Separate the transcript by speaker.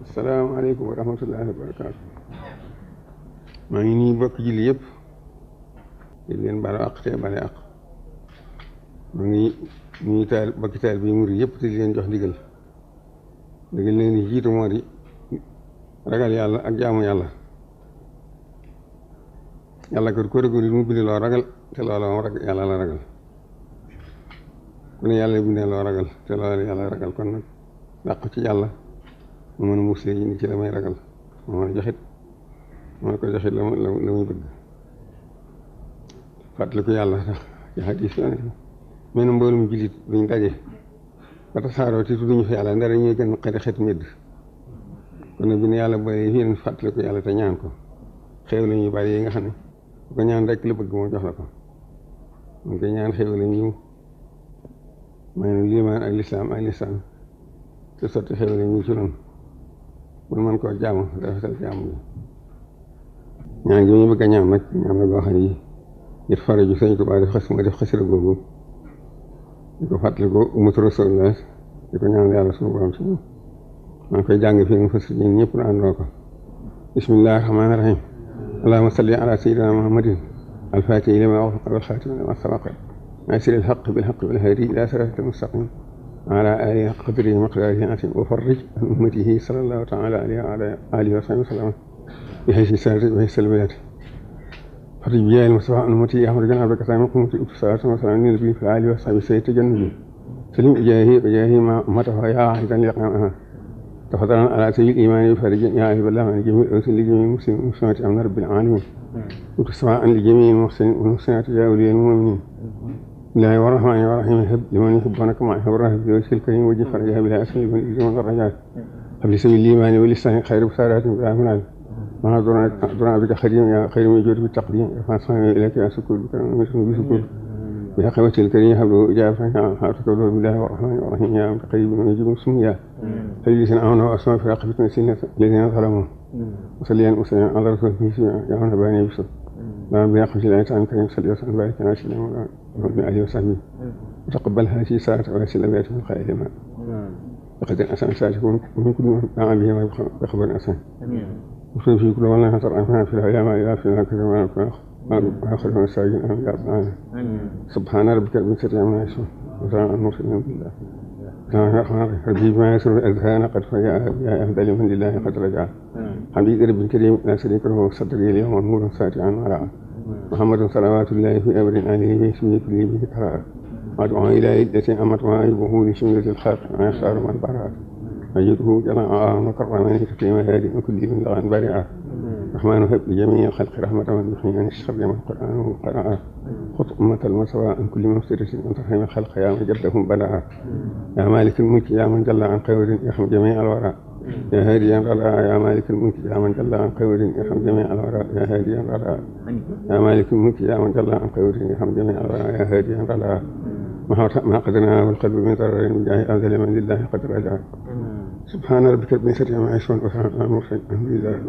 Speaker 1: asalaamaaleykum wa rahmatullahi wa barakaatu. maa ngi nii bokk julli yëpp di leen baal àq te bale àq. maa ngi nuyu bokki taal bi murid yëpp te di leen jox ndigal leen di jiitu moo di ragal yàlla ak jaamu yàlla. yàlla kat ko régu mu bind loo ragal te loola moom yàlla la ragal. ku ne yàlla bindee loo ragal te loola yàlla ragal, kon nag dàq ci yàlla mu mën a muslee yi ni ci la may ragal moo mën a joxit la muy bëgg. fàttaliku yàlla tax ci xadiis la mel na mboolum jullit duñ daje ba tasaaroo te tudduñu fa yàlla ndara ñuy gën xet medd. kon nag bi ne yàlla boole fii leen fàttaliku yàlla te ñaan ko xéew la ñuy bari yi nga xam ne bu ko ñaan rek la bëgg moo jox la ko. mu koy ñaan xéew la ñu may na liimaan ak lislaam ak lisaan te sotti xéew la ñu ci noonu bu mën koo jaamu rafetal jaamu bi. ñaan gi ñu bëgg a ñaan nag ñaan la goo xam ne yi ngir faraju Sëñ Tuubaa def xasida googu di ko fàttaliku umatu Rasulullah di ko ñaan yàlla suñu borom ci ñoom. maa ngi koy jàng fii mu fas ñun ñëpp na àndoo ko. bismillahi rahmaani rahim. allahumma salli ala sayyidina muhammadin al-faatihi limaa ughliqa wal khaatimi limaa sabaqa naasiril haqqi bil haqqi wal haadi ilaa siraatikal mustaqiim wa alaa aalihi haqqa qadrihi wa miqdaarihi al-aziim wa farrij an ummatihi sallallahu ta'ala alayhi wa ala aalihi wa sahbihi wa sallam bi haysi saadati wa haysi salbiyaati farrij bi jaahil Mustafaa an ummatihi ahmad bin abdika saami qumti salaatu wa salaamu ala nabi fi aalihi wa sahbihi sayyid tajannubi salim ijaahi ma matahu yaa waahidan liqaama تفضلا على سبيل الإيمان بفرج يا أيها الله من جميع الأرسل لجميع المسلمين والمسلمات أمن رب العالمين وتسمع لجميع المحسنين والمحسنات يا أولي المؤمنين. بسم الله الرحمن الرحيم. هب لمن يحبونك مع حب الرهب بوجهك الكريم وجه فرجها بلا أسماء من الإجمال والرجال. هب لسبيل الإيمان واللسان خير بسارات بلا منال مع دعاء بك خير يا خير من يجود بالتقديم رفع صنع إليك يا سكول بكرم بسكول بحقوة الكريم حبله إجابة حاطك الله بالله الرحمن الرحيم يا متقرب ونجيب مسميا فليسن أعونه وأسماء في رقبة سنة الذين ظلموا وصليا وسلم على رسول الله يا من باني بسر بان بناقش الآيات عن كريم صلى الله عليه وسلم بارك ناشي الله ومن آله وصحبه وتقبلها في ساعة ويسل بيات من خير ما لقد أسان ساجكم ومن كل ما به ما بخبر أسان وصل في كل والله نصر أنفنا في الأيام إلى في هكذا ما آخر من الساجين أمين يا رب العالمين. سبحان ربك رب العزة عما يصفون وسلام على المرسلين بالله. حبيب ما يسر الأذهان قد فجاء يا أهدى من لله قد رجع. حبيب رب الكريم لا شريك له صدري اليوم نور ساتعا ورعا. محمد صلوات الله في أمر آله اسمه كل به قراء. وأدعو إلى عدة أمت وعيبه لشملة الخلق ما يختار من برا. أجده جماعة مكرما في مهاد وكل من لغا بارعا. الرحمن هب لجميع الخلق رحمة من يحيي عن الشر من قرآنه قراءة. خط أمة المسوى عن كل مفترس من ترحم الخلق يا من جدهم بلاء. يا مالك الملك يا من جل عن قول يرحم جميع الوراء. يا هاديا رضا يا مالك الملك يا من جل عن قول يرحم جميع الوراء. يا هاديا رضا يا مالك الملك يا من جل عن قول يرحم جميع الوراء. يا هاديا رضا ما قدرنا والقلب من ضرر من جاه أنزل من لله قد رجع. سبحان ربك رب العزة عما يصفون وسلام على المرسلين الحمد لله.